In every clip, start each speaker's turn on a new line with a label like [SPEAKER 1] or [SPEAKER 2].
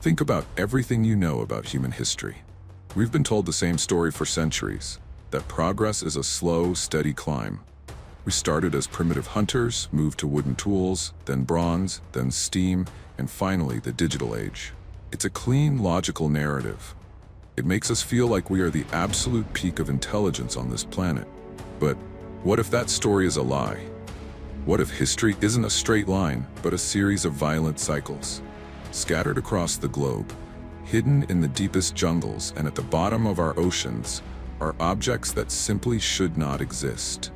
[SPEAKER 1] Think about everything you know about human history. We've been told the same story for centuries, that progress is a slow, steady climb. We started as primitive hunters, moved to wooden tools, then bronze, then steam, and finally the digital age. It's a clean, logical narrative. It makes us feel like we are the absolute peak of intelligence on this planet. But what if that story is a lie? What if history isn't a straight line, but a series of violent cycles? Scattered across the globe, hidden in the deepest jungles and at the bottom of our oceans, are objects that simply should not exist.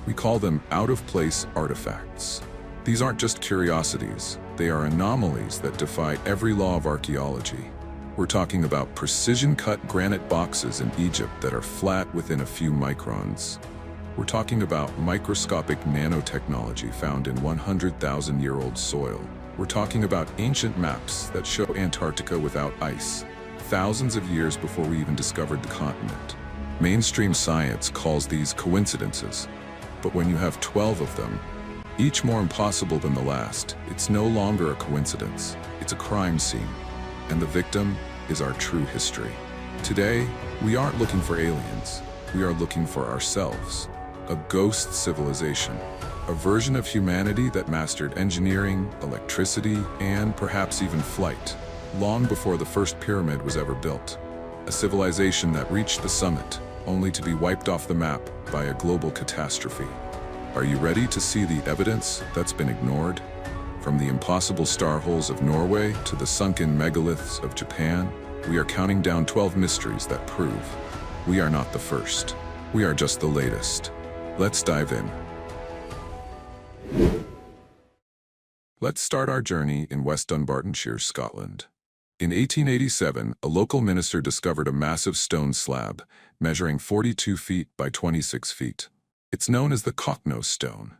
[SPEAKER 1] We call them out-of-place artifacts. These aren't just curiosities, they are anomalies that defy every law of archaeology. We're talking about precision-cut granite boxes in Egypt that are flat within a few microns. We're talking about microscopic nanotechnology found in 100,000-year-old soil. We're talking about ancient maps that show Antarctica without ice, thousands of years before we even discovered the continent. Mainstream science calls these coincidences, but when you have 12 of them, each more impossible than the last, it's no longer a coincidence. It's a crime scene, and the victim is our true history. Today, we aren't looking for aliens. We are looking for ourselves, a ghost civilization. A version of humanity that mastered engineering, electricity, and perhaps even flight, long before the first pyramid was ever built. A civilization that reached the summit, only to be wiped off the map by a global catastrophe. Are you ready to see the evidence that's been ignored? From the impossible star holes of Norway to the sunken megaliths of Japan, we are counting down 12 mysteries that prove we are not the first. We are just the latest. Let's dive in. Let's start our journey in West Dunbartonshire, Scotland. In 1887, a local minister discovered a massive stone slab, measuring 42 feet by 26 feet. It's known as the Cochno stone.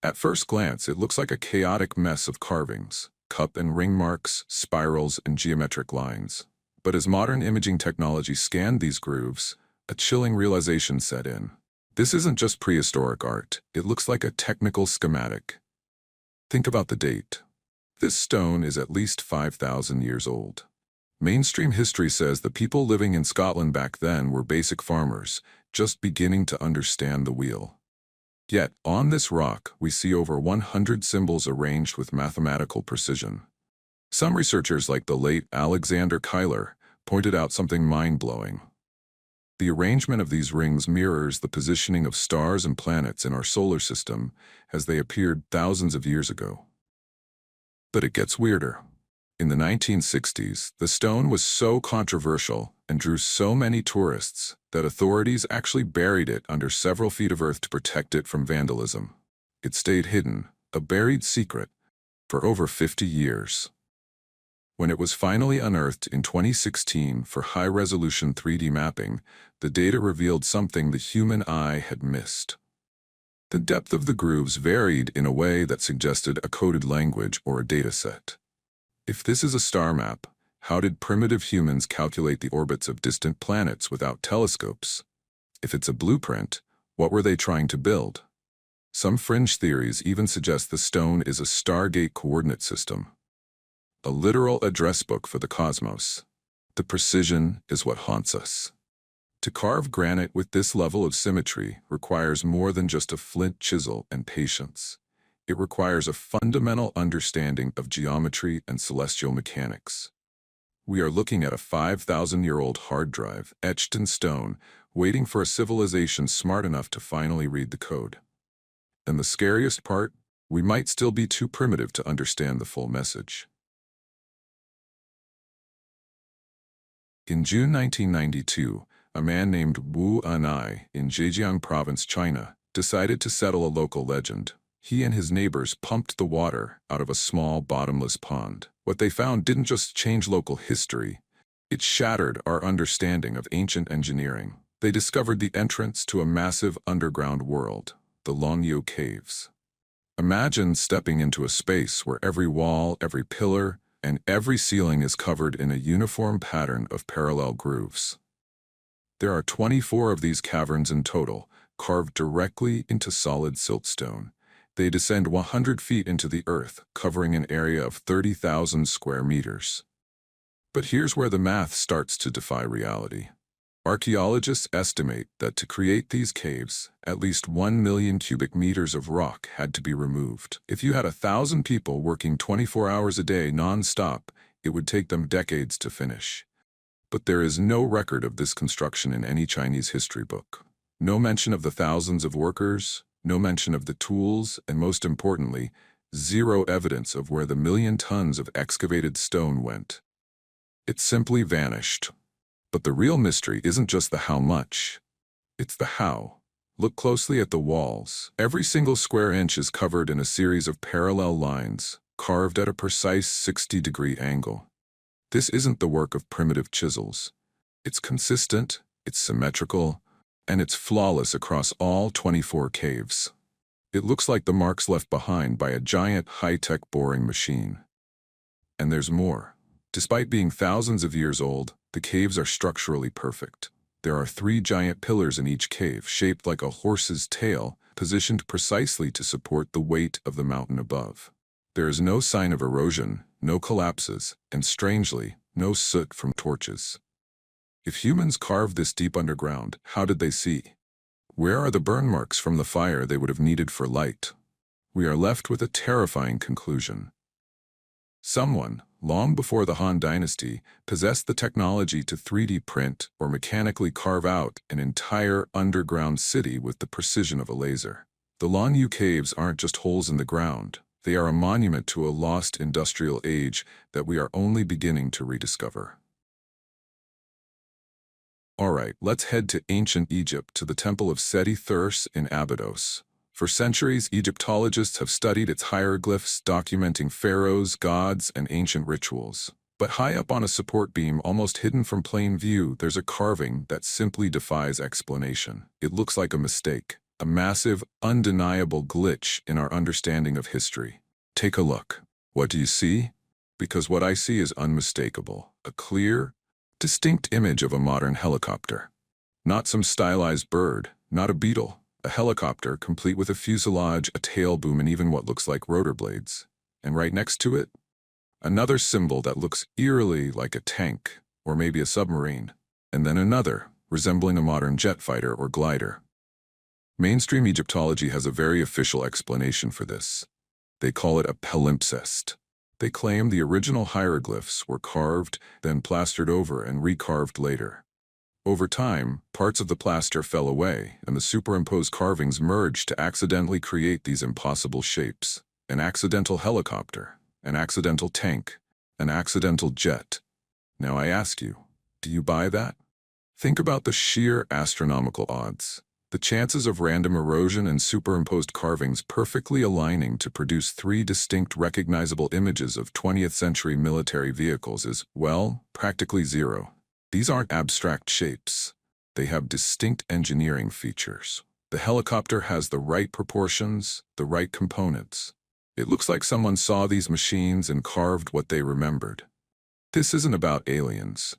[SPEAKER 1] At first glance, it looks like a chaotic mess of carvings, cup and ring marks, spirals, and geometric lines. But as modern imaging technology scanned these grooves, a chilling realization set in. This isn't just prehistoric art, it looks like a technical schematic. Think about the date. This stone is at least 5,000 years old. Mainstream history says the people living in Scotland back then were basic farmers, just beginning to understand the wheel. Yet, on this rock, we see over 100 symbols arranged with mathematical precision. Some researchers, like the late Alexander Keiler, pointed out something mind-blowing. The arrangement of these rings mirrors the positioning of stars and planets in our solar system as they appeared thousands of years ago. But it gets weirder. In the 1960s, the stone was so controversial and drew so many tourists that authorities actually buried it under several feet of earth to protect it from vandalism. It stayed hidden, a buried secret, for over 50 years. When it was finally unearthed in 2016 for high-resolution 3D mapping, the data revealed something the human eye had missed. The depth of the grooves varied in a way that suggested a coded language or a dataset. If this is a star map, how did primitive humans calculate the orbits of distant planets without telescopes? If it's a blueprint, what were they trying to build? Some fringe theories even suggest the stone is a Stargate coordinate system, a literal address book for the cosmos. The precision is what haunts us. To carve granite with this level of symmetry requires more than just a flint chisel and patience. It requires a fundamental understanding of geometry and celestial mechanics. We are looking at a 5,000-year-old hard drive etched in stone, waiting for a civilization smart enough to finally read the code. And the scariest part, we might still be too primitive to understand the full message. In June 1992, a man named Wu Anai in Zhejiang Province, China, decided to settle a local legend. He and his neighbors pumped the water out of a small bottomless pond. What they found didn't just change local history, it shattered our understanding of ancient engineering. They discovered the entrance to a massive underground world, the Longyou caves. Imagine stepping into a space where every wall, every pillar, and every ceiling is covered in a uniform pattern of parallel grooves. There are 24 of these caverns in total, carved directly into solid siltstone. They descend 100 feet into the earth, covering an area of 30,000 square meters. But here's where the math starts to defy reality. Archaeologists estimate that to create these caves, at least 1 million cubic meters of rock had to be removed. If you had 1,000 people working 24 hours a day non-stop, it would take them decades to finish. But there is no record of this construction in any Chinese history book. No mention of the thousands of workers, no mention of the tools, and most importantly, zero evidence of where the million tons of excavated stone went. It simply vanished. But the real mystery isn't just the how much, it's the how. Look closely at the walls. Every single square inch is covered in a series of parallel lines, carved at a precise 60-degree angle. This isn't the work of primitive chisels. It's consistent, it's symmetrical, and it's flawless across all 24 caves. It looks like the marks left behind by a giant high-tech boring machine. And there's more. Despite being thousands of years old, the caves are structurally perfect. There are 3 giant pillars in each cave, shaped like a horse's tail, positioned precisely to support the weight of the mountain above. There is no sign of erosion, no collapses, and strangely, no soot from torches. If humans carved this deep underground, how did they see? Where are the burn marks from the fire they would have needed for light? We are left with a terrifying conclusion. Someone, long before the Han Dynasty, possessed the technology to 3D print or mechanically carve out an entire underground city with the precision of a laser. The Longyou caves aren't just holes in the ground. They are a monument to a lost industrial age that we are only beginning to rediscover. Alright, let's head to ancient Egypt, to the Temple of Seti Thurs in Abydos. For centuries, Egyptologists have studied its hieroglyphs, documenting pharaohs, gods, and ancient rituals. But high up on a support beam, almost hidden from plain view, there's a carving that simply defies explanation. It looks like a mistake, a massive, undeniable glitch in our understanding of history. Take a look. What do you see? Because what I see is unmistakable. A clear, distinct image of a modern helicopter. Not some stylized bird, not a beetle. A helicopter complete with a fuselage, a tail boom, and even what looks like rotor blades. And right next to it, another symbol that looks eerily like a tank, or maybe a submarine. And then another, resembling a modern jet fighter or glider. Mainstream Egyptology has a very official explanation for this. They call it a palimpsest. They claim the original hieroglyphs were carved, then plastered over and recarved later. Over time, parts of the plaster fell away, and the superimposed carvings merged to accidentally create these impossible shapes. An accidental helicopter, an accidental tank, an accidental jet. Now I ask you, do you buy that? Think about the sheer astronomical odds. The chances of random erosion and superimposed carvings perfectly aligning to produce 3 distinct recognizable images of 20th century military vehicles is, well, practically zero. These aren't abstract shapes. They have distinct engineering features. The helicopter has the right proportions, the right components. It looks like someone saw these machines and carved what they remembered. This isn't about aliens.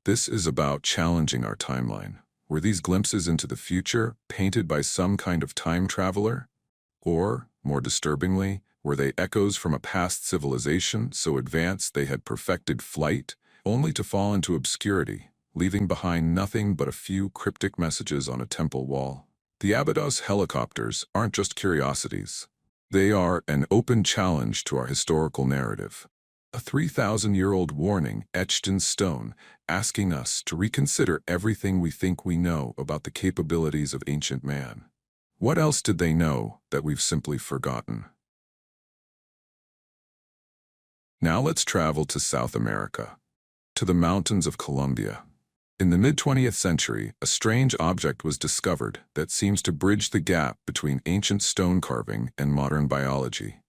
[SPEAKER 1] This is about challenging our timeline. Were these glimpses into the future painted by some kind of time traveler? Or, more disturbingly, were they echoes from a past civilization so advanced they had perfected flight, only to fall into obscurity, leaving behind nothing but a few cryptic messages on a temple wall? The Abydos helicopters aren't just curiosities. They are an open challenge to our historical narrative. A 3,000-year-old warning etched in stone, asking us to reconsider everything we think we know about the capabilities of ancient man. What else did they know that we've simply forgotten? Now let's travel to South America, to the mountains of Colombia. In the mid-20th century, a strange object was discovered that seems to bridge the gap between ancient stone carving and modern biology.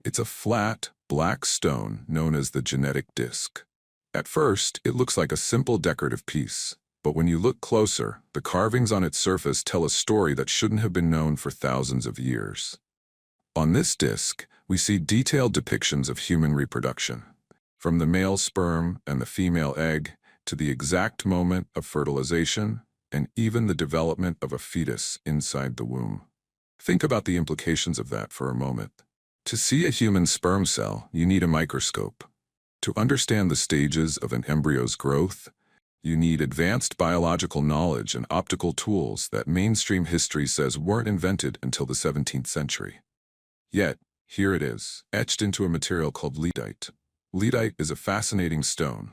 [SPEAKER 1] It's a flat, black stone known as the genetic disc. At first, it looks like a simple decorative piece, but when you look closer, the carvings on its surface tell a story that shouldn't have been known for thousands of years. On this disc, we see detailed depictions of human reproduction, from the male sperm and the female egg to the exact moment of fertilization and even the development of a fetus inside the womb. Think about the implications of that for a moment. To see a human sperm cell, you need a microscope. To understand the stages of an embryo's growth, you need advanced biological knowledge and optical tools that mainstream history says weren't invented until the 17th century. Yet, here it is, etched into a material called lyddite. Lyddite is a fascinating stone.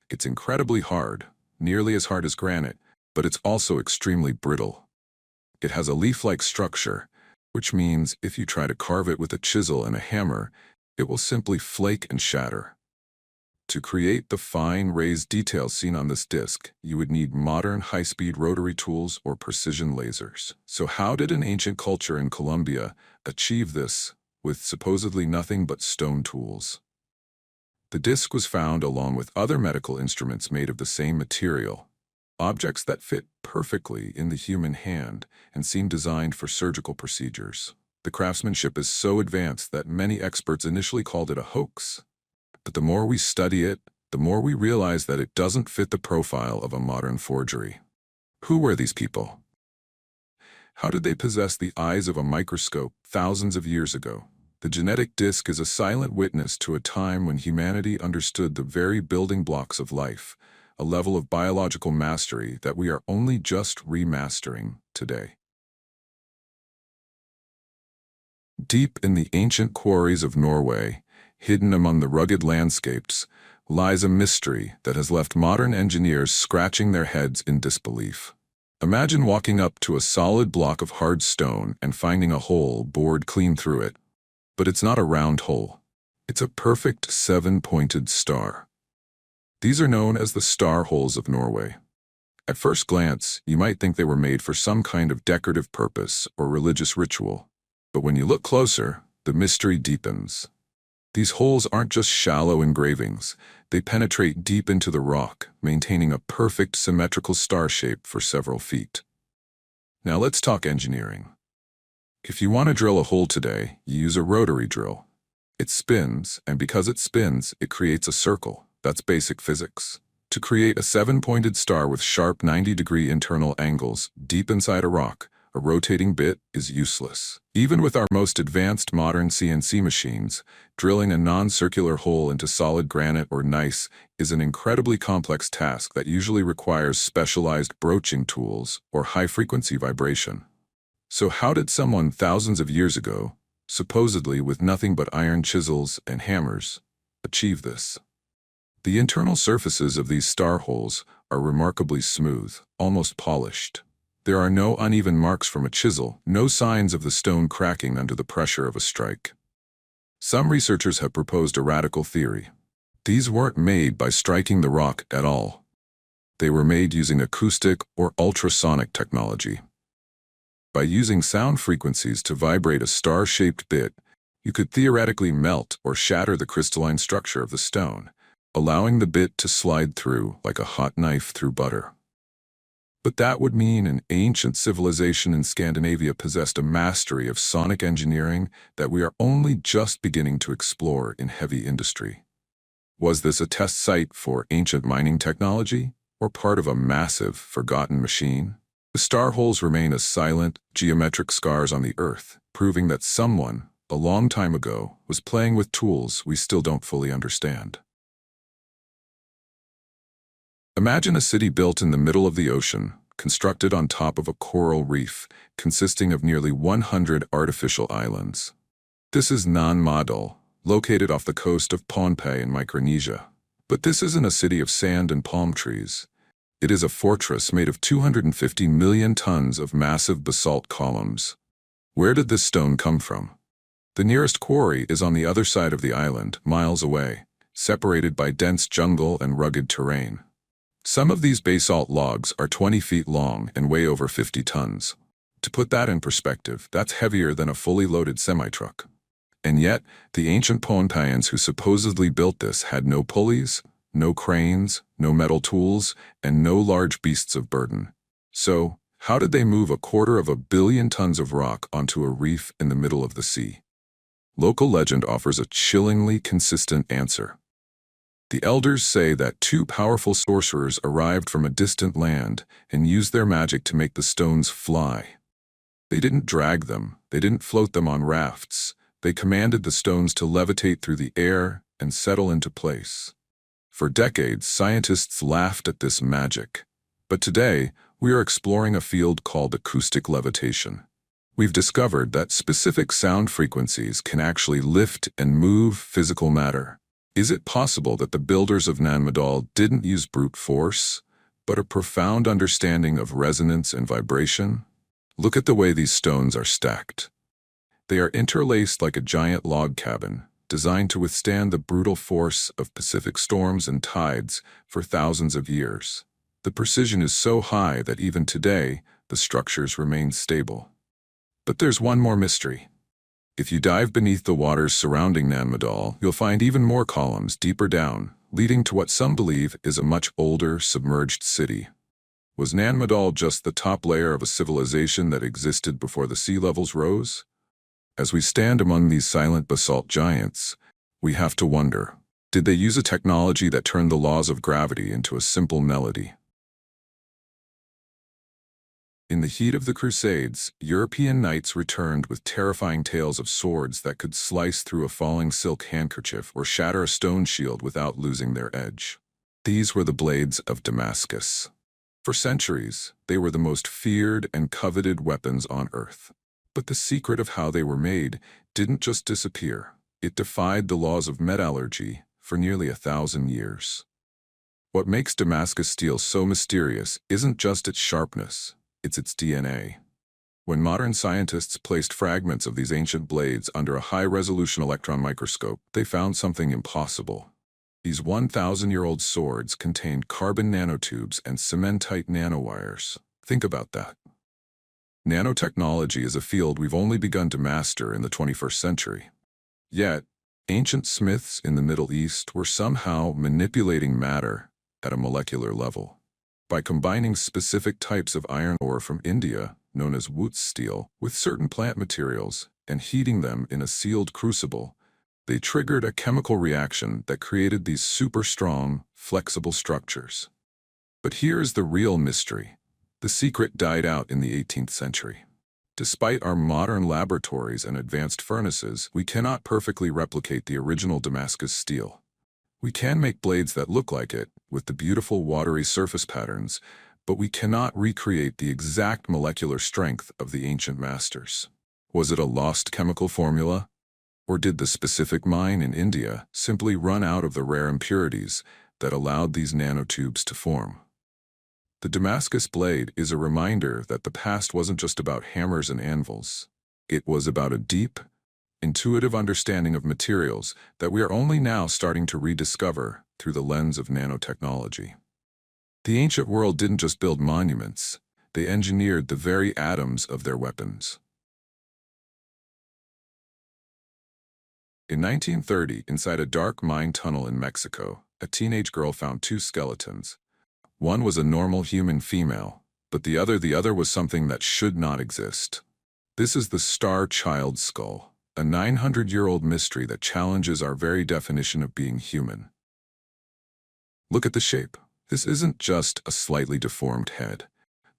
[SPEAKER 1] It's incredibly hard, nearly as hard as granite, but it's also extremely brittle. It has a leaf-like structure, which means if you try to carve it with a chisel and a hammer, it will simply flake and shatter. To create the fine raised details seen on this disc, you would need modern high-speed rotary tools or precision lasers. So how did an ancient culture in Colombia achieve this with supposedly nothing but stone tools? The disc was found along with other medical instruments made of the same material, objects that fit perfectly in the human hand and seem designed for surgical procedures. The craftsmanship is so advanced that many experts initially called it a hoax. But the more we study it, the more we realize that it doesn't fit the profile of a modern forgery. Who were these people? How did they possess the eyes of a microscope thousands of years ago? The genetic disc is a silent witness to a time when humanity understood the very building blocks of life, a level of biological mastery that we are only just remastering today. Deep in the ancient quarries of Norway, hidden among the rugged landscapes, lies a mystery that has left modern engineers scratching their heads in disbelief. Imagine walking up to a solid block of hard stone and finding a hole bored clean through it. But it's not a round hole. It's a perfect 7-pointed star. These are known as the star holes of Norway. At first glance, you might think they were made for some kind of decorative purpose or religious ritual. But when you look closer, the mystery deepens. These holes aren't just shallow engravings. They penetrate deep into the rock, maintaining a perfect symmetrical star shape for several feet. Now let's talk engineering. If you want to drill a hole today, you use a rotary drill. It spins, and because it spins, it creates a circle. That's basic physics. To create a 7-pointed star with sharp 90-degree internal angles deep inside a rock, a rotating bit is useless. Even with our most advanced modern CNC machines, drilling a non-circular hole into solid granite or gneiss is an incredibly complex task that usually requires specialized broaching tools or high-frequency vibration. So how did someone thousands of years ago, supposedly with nothing but iron chisels and hammers, achieve this? The internal surfaces of these star holes are remarkably smooth, almost polished. There are no uneven marks from a chisel, no signs of the stone cracking under the pressure of a strike. Some researchers have proposed a radical theory. These weren't made by striking the rock at all. They were made using acoustic or ultrasonic technology. By using sound frequencies to vibrate a star-shaped bit, you could theoretically melt or shatter the crystalline structure of the stone, allowing the bit to slide through like a hot knife through butter. But that would mean an ancient civilization in Scandinavia possessed a mastery of sonic engineering that we are only just beginning to explore in heavy industry. Was this a test site for ancient mining technology, or part of a massive, forgotten machine? The star holes remain as silent, geometric scars on the Earth, proving that someone, a long time ago, was playing with tools we still don't fully understand. Imagine a city built in the middle of the ocean, constructed on top of a coral reef, consisting of nearly 100 artificial islands. This is Madol, located off the coast of Pohnpei in Micronesia. But this isn't a city of sand and palm trees. It is a fortress made of 250 million tons of massive basalt columns. Where did this stone come from? The nearest quarry is on the other side of the island, miles away, separated by dense jungle and rugged terrain. Some of these basalt logs are 20 feet long and weigh over 50 tons. To put that in perspective, that's heavier than a fully loaded semi-truck. And yet, the ancient Pohnpeians who supposedly built this had no pulleys, no cranes, no metal tools, and no large beasts of burden. So, how did they move 250 million tons of rock onto a reef in the middle of the sea? Local legend offers a chillingly consistent answer. The elders say that two powerful sorcerers arrived from a distant land and used their magic to make the stones fly. They didn't drag them, they didn't float them on rafts. They commanded the stones to levitate through the air, and settle into place. For decades, scientists laughed at this magic. But today, we are exploring a field called acoustic levitation. We've discovered that specific sound frequencies can actually lift and move physical matter. Is it possible that the builders of Madol didn't use brute force, but a profound understanding of resonance and vibration? Look at the way these stones are stacked. They are interlaced like a giant log cabin, designed to withstand the brutal force of Pacific storms and tides for thousands of years. The precision is so high that even today, the structures remain stable. But there's one more mystery. If you dive beneath the waters surrounding Madol, you'll find even more columns deeper down, leading to what some believe is a much older, submerged city. Was Madol just the top layer of a civilization that existed before the sea levels rose? As we stand among these silent basalt giants, we have to wonder, did they use a technology that turned the laws of gravity into a simple melody? In the heat of the Crusades, European knights returned with terrifying tales of swords that could slice through a falling silk handkerchief or shatter a stone shield without losing their edge. These were the blades of Damascus. For centuries, they were the most feared and coveted weapons on Earth. But the secret of how they were made didn't just disappear. It defied the laws of metallurgy for nearly 1,000 years. What makes Damascus steel so mysterious isn't just its sharpness. It's its DNA. When modern scientists placed fragments of these ancient blades under a high-resolution electron microscope, they found something impossible. These 1,000-year-old swords contained carbon nanotubes and cementite nanowires. Think about that. Nanotechnology is a field we've only begun to master in the 21st century. Yet, ancient smiths in the Middle East were somehow manipulating matter at a molecular level. By combining specific types of iron ore from India, known as Wootz steel, with certain plant materials and heating them in a sealed crucible, they triggered a chemical reaction that created these super strong, flexible structures. But here's the real mystery. The secret died out in the 18th century. Despite our modern laboratories and advanced furnaces, we cannot perfectly replicate the original Damascus steel. We can make blades that look like it, with the beautiful watery surface patterns, but we cannot recreate the exact molecular strength of the ancient masters. Was it a lost chemical formula? Or did the specific mine in India simply run out of the rare impurities that allowed these nanotubes to form? The Damascus blade is a reminder that the past wasn't just about hammers and anvils. It was about a deep, intuitive understanding of materials that we are only now starting to rediscover through the lens of nanotechnology. The ancient world didn't just build monuments, they engineered the very atoms of their weapons. In 1930, inside a dark mine tunnel in Mexico, a teenage girl found two skeletons. One was a normal human female, but the other was something that should not exist. This is the Star Child skull. A 900-year-old mystery that challenges our very definition of being human. Look at the shape. This isn't just a slightly deformed head.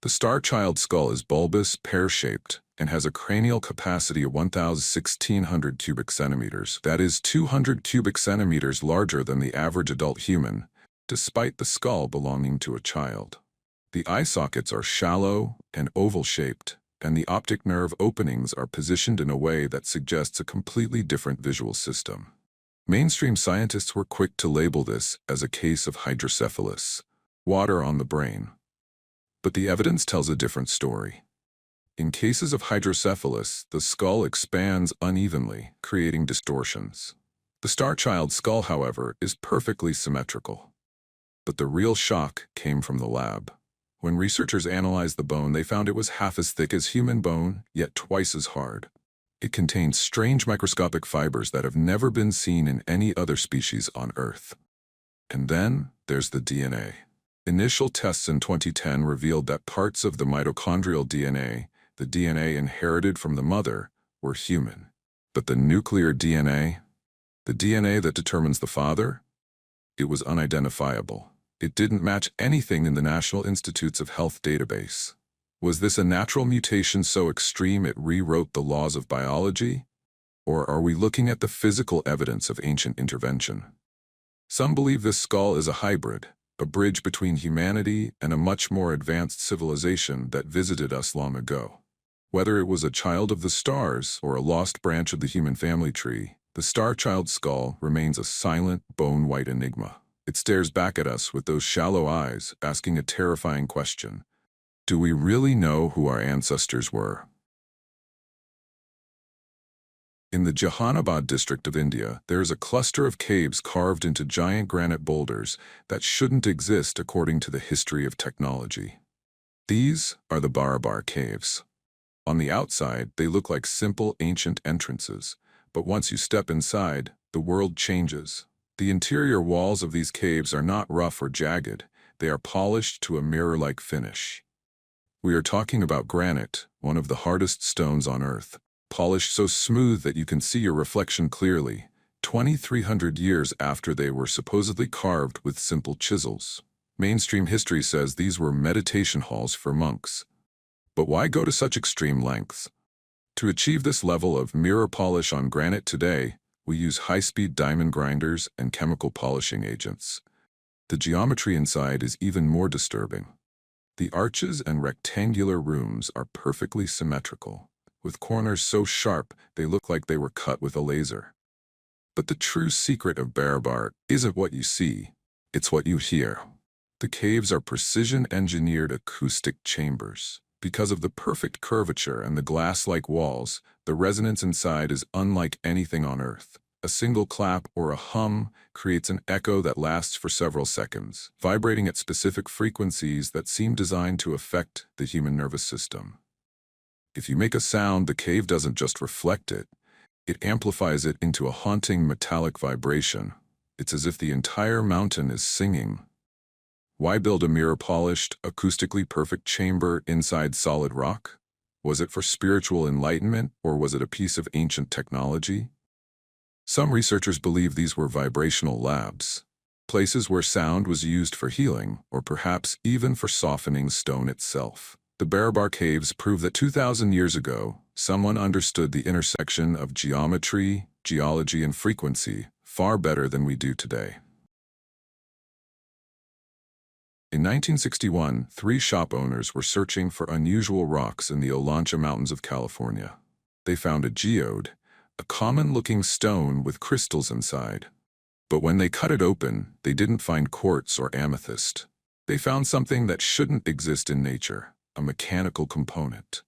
[SPEAKER 1] The Star Child skull is bulbous, pear-shaped, and has a cranial capacity of 1,600 cubic centimeters. That is 200 cubic centimeters larger than the average adult human, despite the skull belonging to a child. The eye sockets are shallow and oval-shaped, and the optic nerve openings are positioned in a way that suggests a completely different visual system. Mainstream scientists were quick to label this as a case of hydrocephalus, water on the brain. But the evidence tells a different story. In cases of hydrocephalus, the skull expands unevenly, creating distortions. The Star Child skull, however, is perfectly symmetrical. But the real shock came from the lab. When researchers analyzed the bone, they found it was half as thick as human bone, yet twice as hard. It contained strange microscopic fibers that have never been seen in any other species on Earth. And then there's the DNA. Initial tests in 2010 revealed that parts of the mitochondrial DNA, the DNA inherited from the mother, were human. But the nuclear DNA, the DNA that determines the father, it was unidentifiable. It didn't match anything in the National Institutes of Health database. Was this a natural mutation so extreme it rewrote the laws of biology? Or are we looking at the physical evidence of ancient intervention? Some believe this skull is a hybrid, a bridge between humanity and a much more advanced civilization that visited us long ago. Whether it was a child of the stars or a lost branch of the human family tree, the Star Child skull remains a silent, bone-white enigma. It stares back at us with those shallow eyes, asking a terrifying question. Do we really know who our ancestors were? In the Jahanabad district of India, there is a cluster of caves carved into giant granite boulders that shouldn't exist according to the history of technology. These are the Barabar caves. On the outside, they look like simple ancient entrances, but once you step inside, the world changes. The interior walls of these caves are not rough or jagged, they are polished to a mirror-like finish. We are talking about granite, one of the hardest stones on Earth, polished so smooth that you can see your reflection clearly, 2,300 years after they were supposedly carved with simple chisels. Mainstream history says these were meditation halls for monks. But why go to such extreme lengths? To achieve this level of mirror polish on granite today, we use high-speed diamond grinders and chemical polishing agents. The geometry inside is even more disturbing. The arches and rectangular rooms are perfectly symmetrical, with corners so sharp they look like they were cut with a laser. But the true secret of Barabar isn't what you see, it's what you hear. The caves are precision-engineered acoustic chambers. Because of the perfect curvature and the glass-like walls, the resonance inside is unlike anything on Earth. A single clap or a hum creates an echo that lasts for several seconds, vibrating at specific frequencies that seem designed to affect the human nervous system. If you make a sound, the cave doesn't just reflect it, it amplifies it into a haunting metallic vibration. It's as if the entire mountain is singing. Why build a mirror-polished, acoustically perfect chamber inside solid rock? Was it for spiritual enlightenment, or was it a piece of ancient technology? Some researchers believe these were vibrational labs, places where sound was used for healing, or perhaps even for softening stone itself. The Barabar caves prove that 2,000 years ago, someone understood the intersection of geometry, geology, and frequency far better than we do today. In 1961, 3 shop owners were searching for unusual rocks in the Olancha Mountains of California. They found a geode, a common-looking stone with crystals inside. But when they cut it open, they didn't find quartz or amethyst. They found something that shouldn't exist in nature, a mechanical component.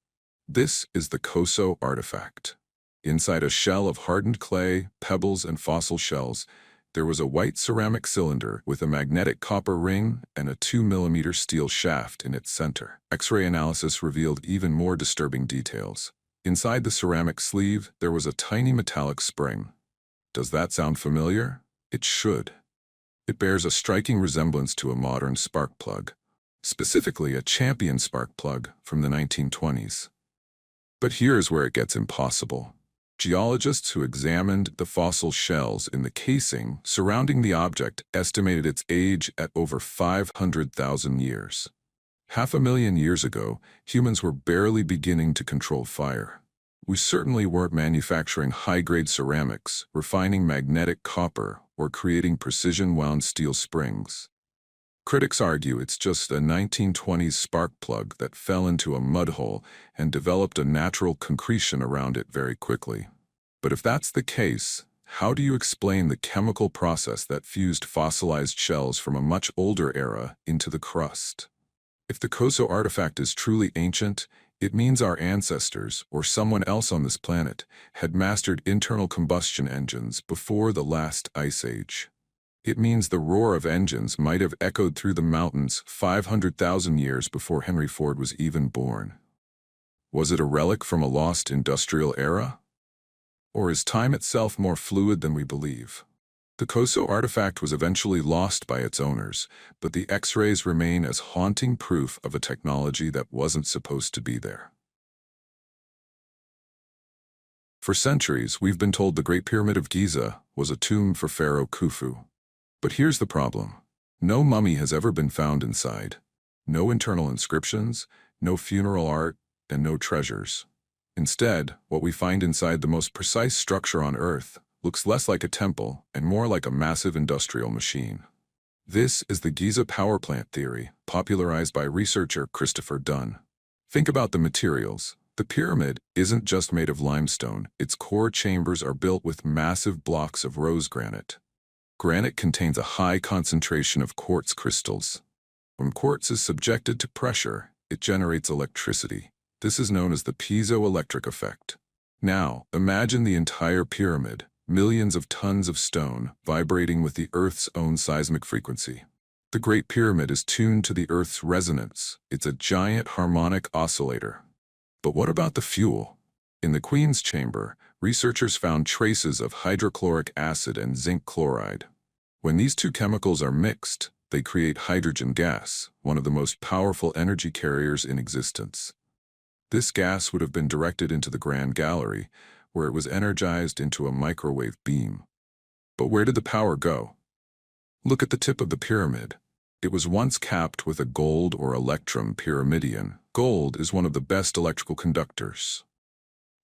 [SPEAKER 1] This is the Coso artifact. Inside a shell of hardened clay, pebbles, and fossil shells, there was a white ceramic cylinder with a magnetic copper ring and a 2mm steel shaft in its center. X-ray analysis revealed even more disturbing details. Inside the ceramic sleeve, there was a tiny metallic spring. Does that sound familiar? It should. It bears a striking resemblance to a modern spark plug, specifically a Champion spark plug from the 1920s. But here's where it gets impossible. Geologists who examined the fossil shells in the casing surrounding the object estimated its age at over 500,000 years. 500,000 years ago, humans were barely beginning to control fire. We certainly weren't manufacturing high-grade ceramics, refining magnetic copper, or creating precision-wound steel springs. Critics argue it's just a 1920s spark plug that fell into a mud hole and developed a natural concretion around it very quickly. But if that's the case, how do you explain the chemical process that fused fossilized shells from a much older era into the crust? If the Coso artifact is truly ancient, it means our ancestors, or someone else on this planet, had mastered internal combustion engines before the last ice age. It means the roar of engines might have echoed through the mountains 500,000 years before Henry Ford was even born. Was it a relic from a lost industrial era? Or is time itself more fluid than we believe? The Coso artifact was eventually lost by its owners, but the X-rays remain as haunting proof of a technology that wasn't supposed to be there. For centuries, we've been told the Great Pyramid of Giza was a tomb for Pharaoh Khufu. But here's the problem. No mummy has ever been found inside. No internal inscriptions, no funeral art, and no treasures. Instead, what we find inside the most precise structure on Earth looks less like a temple and more like a massive industrial machine. This is the Giza power plant theory, popularized by researcher Christopher Dunn. Think about the materials. The pyramid isn't just made of limestone, its core chambers are built with massive blocks of rose granite. Granite contains a high concentration of quartz crystals. When quartz is subjected to pressure, it generates electricity. This is known as the piezoelectric effect. Now, imagine the entire pyramid, millions of tons of stone, vibrating with the Earth's own seismic frequency. The Great Pyramid is tuned to the Earth's resonance. It's a giant harmonic oscillator. But what about the fuel? In the Queen's Chamber, researchers found traces of hydrochloric acid and zinc chloride. When these two chemicals are mixed, they create hydrogen gas, one of the most powerful energy carriers in existence. This gas would have been directed into the Grand Gallery, where it was energized into a microwave beam. But where did the power go? Look at the tip of the pyramid. It was once capped with a gold or electrum pyramidion. Gold is one of the best electrical conductors.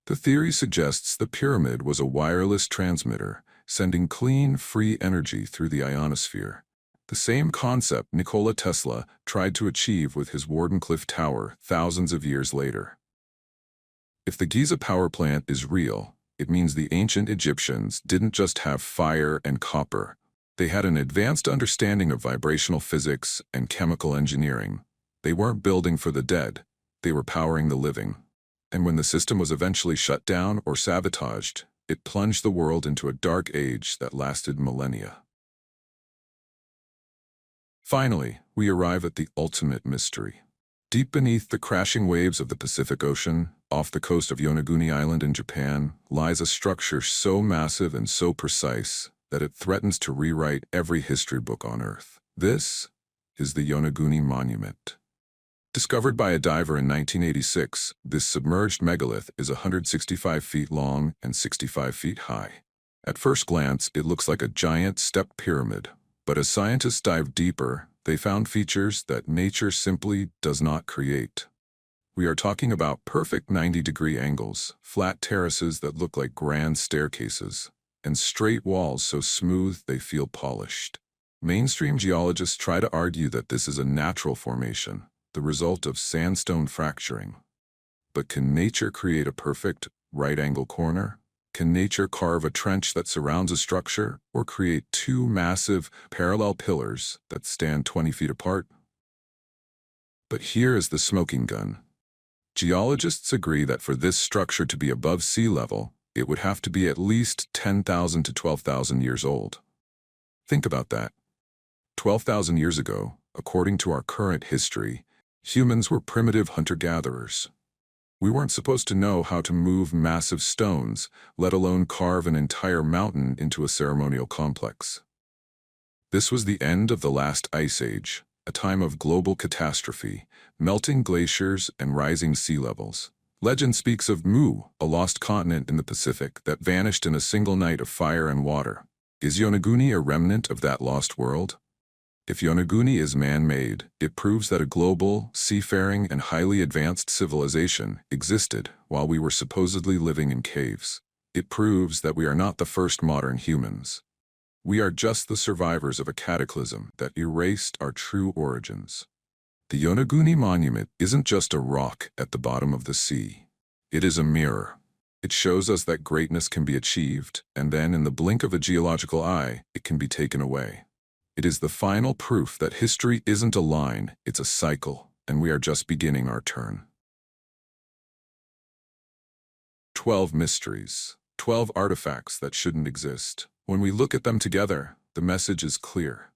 [SPEAKER 1] The theory suggests the pyramid was a wireless transmitter, sending clean, free energy through the ionosphere. The same concept Nikola Tesla tried to achieve with his Wardenclyffe Tower thousands of years later. If the Giza power plant is real, it means the ancient Egyptians didn't just have fire and copper. They had an advanced understanding of vibrational physics and chemical engineering. They weren't building for the dead, they were powering the living. And when the system was eventually shut down or sabotaged, it plunged the world into a dark age that lasted millennia. Finally, we arrive at the ultimate mystery. Deep beneath the crashing waves of the Pacific Ocean, off the coast of Yonaguni Island in Japan, lies a structure so massive and so precise that it threatens to rewrite every history book on Earth. This is the Yonaguni Monument. Discovered by a diver in 1986, this submerged megalith is 165 feet long and 65 feet high. At first glance, it looks like a giant stepped pyramid, but as scientists dived deeper, they found features that nature simply does not create. We are talking about perfect 90-degree angles, flat terraces that look like grand staircases, and straight walls so smooth they feel polished. Mainstream geologists try to argue that this is a natural formation, the result of sandstone fracturing. But can nature create a perfect right-angle corner? Can nature carve a trench that surrounds a structure, or create two massive, parallel pillars that stand 20 feet apart? But here is the smoking gun. Geologists agree that for this structure to be above sea level, it would have to be at least 10,000 to 12,000 years old. Think about that. 12,000 years ago, according to our current history, humans were primitive hunter-gatherers. We weren't supposed to know how to move massive stones, let alone carve an entire mountain into a ceremonial complex. This was the end of the last ice age, a time of global catastrophe, melting glaciers and rising sea levels. Legend speaks of Mu, a lost continent in the Pacific that vanished in a single night of fire and water. Is Yonaguni a remnant of that lost world? If Yonaguni is man-made, it proves that a global, seafaring, and highly advanced civilization existed while we were supposedly living in caves. It proves that we are not the first modern humans. We are just the survivors of a cataclysm that erased our true origins. The Yonaguni Monument isn't just a rock at the bottom of the sea. It is a mirror. It shows us that greatness can be achieved, and then in the blink of a geological eye, it can be taken away. It is the final proof that history isn't a line, it's a cycle, and we are just beginning our turn. 12 mysteries. 12 artifacts that shouldn't exist. When we look at them together, the message is clear.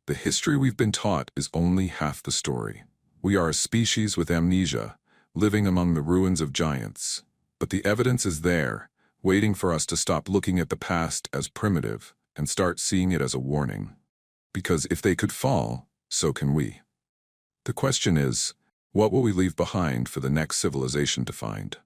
[SPEAKER 1] The history we've been taught is only half the story. We are a species with amnesia, living among the ruins of giants. But the evidence is there, waiting for us to stop looking at the past as primitive and start seeing it as a warning. Because if they could fall, so can we. The question is, what will we leave behind for the next civilization to find?